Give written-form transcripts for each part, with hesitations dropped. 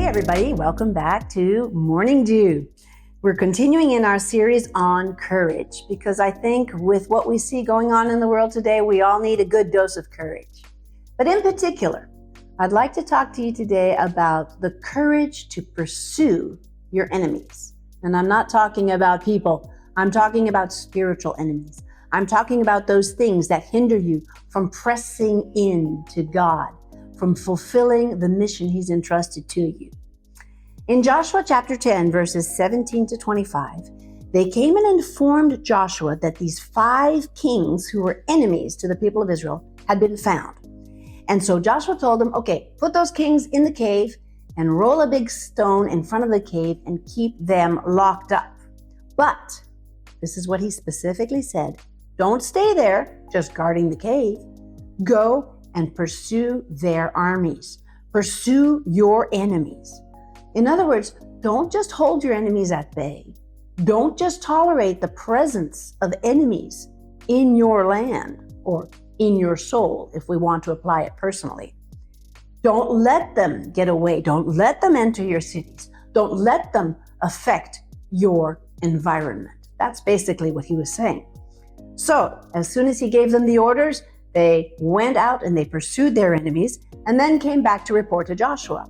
everybody, welcome back to Morning Dew. We're continuing in our series on courage because I think with what we see going on in the world today, we all need a good dose of courage. But in particular, I'd like to talk to you today about the courage to pursue your enemies. And I'm not talking about people, I'm talking about spiritual enemies. I'm talking about those things that hinder you from pressing in to God, from fulfilling the mission He's entrusted to you. In Joshua chapter 10, verses 17 to 25, they came and informed Joshua that these 5 kings who were enemies to the people of Israel had been found. And so Joshua told them, okay, put those kings in the cave and roll a big stone in front of the cave and keep them locked up. But this is what he specifically said. Don't stay there just guarding the cave. Go and pursue their armies. Pursue your enemies. In other words, don't just hold your enemies at bay. Don't just tolerate the presence of enemies in your land or in your soul, if we want to apply it personally. Don't let them get away. Don't let them enter your cities. Don't let them affect your environment. That's basically what he was saying. So as soon as he gave them the orders, they went out and they pursued their enemies and then came back to report to Joshua.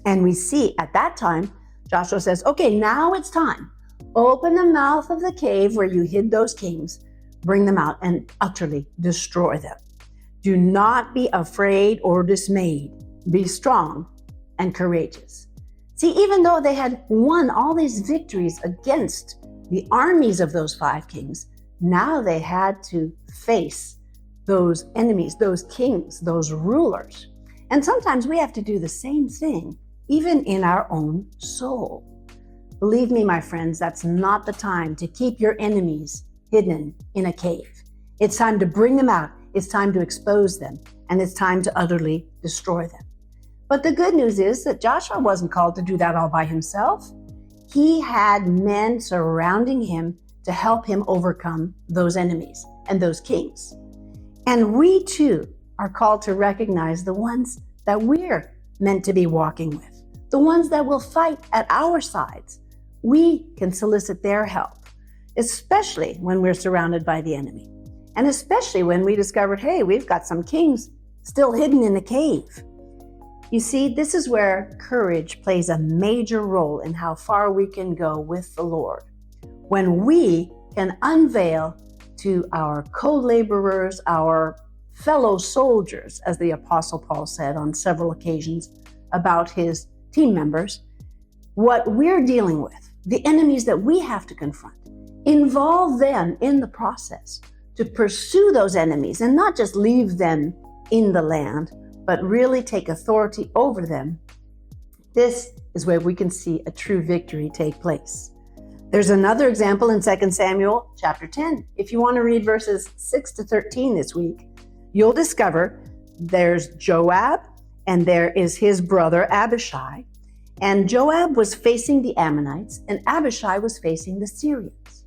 And we see at that time, Joshua says, okay, now it's time. Open the mouth of the cave where you hid those kings, bring them out and utterly destroy them. Do not be afraid or dismayed. Be strong and courageous. See, even though they had won all these victories against the armies of those 5 kings, now they had to face those enemies, those kings, those rulers. And sometimes we have to do the same thing, even in our own soul. Believe me, my friends, that's not the time to keep your enemies hidden in a cave. It's time to bring them out. It's time to expose them. And it's time to utterly destroy them. But the good news is that Joshua wasn't called to do that all by himself. He had men surrounding him to help him overcome those enemies and those kings. And we too are called to recognize the ones that we're meant to be walking with, the ones that will fight at our sides. We can solicit their help, especially when we're surrounded by the enemy. And especially when we discovered, hey, we've got some kings still hidden in the cave. You see, this is where courage plays a major role in how far we can go with the Lord. When we can unveil to our co-laborers, our fellow soldiers, as the Apostle Paul said on several occasions about his team members, what we're dealing with, the enemies that we have to confront, involve them in the process to pursue those enemies and not just leave them in the land, but really take authority over them. This is where we can see a true victory take place. There's another example in 2 Samuel chapter 10. If you want to read verses 6 to 13 this week, you'll discover there's Joab and there is his brother Abishai. And Joab was facing the Ammonites and Abishai was facing the Syrians.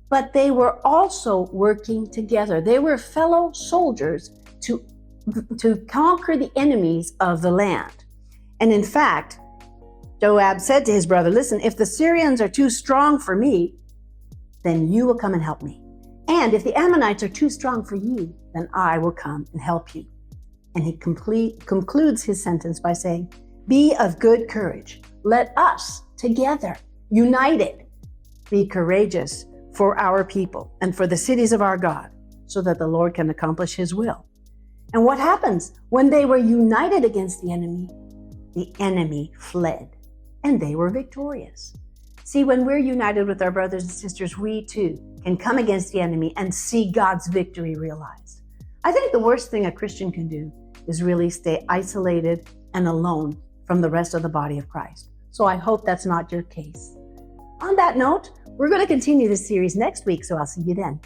But they were also working together. They were fellow soldiers to conquer the enemies of the land. And in fact, Joab said to his brother, listen, if the Syrians are too strong for me, then you will come and help me. And if the Ammonites are too strong for you, then I will come and help you. And he concludes his sentence by saying, be of good courage. Let us together, united, be courageous for our people and for the cities of our God, so that the Lord can accomplish his will. And what happens when they were united against the enemy fled. And they were victorious. See, when we're united with our brothers and sisters, we too can come against the enemy and see God's victory realized. I think the worst thing a Christian can do is really stay isolated and alone from the rest of the body of Christ. So I hope that's not your case. On that note, we're going to continue this series next week, so I'll see you then.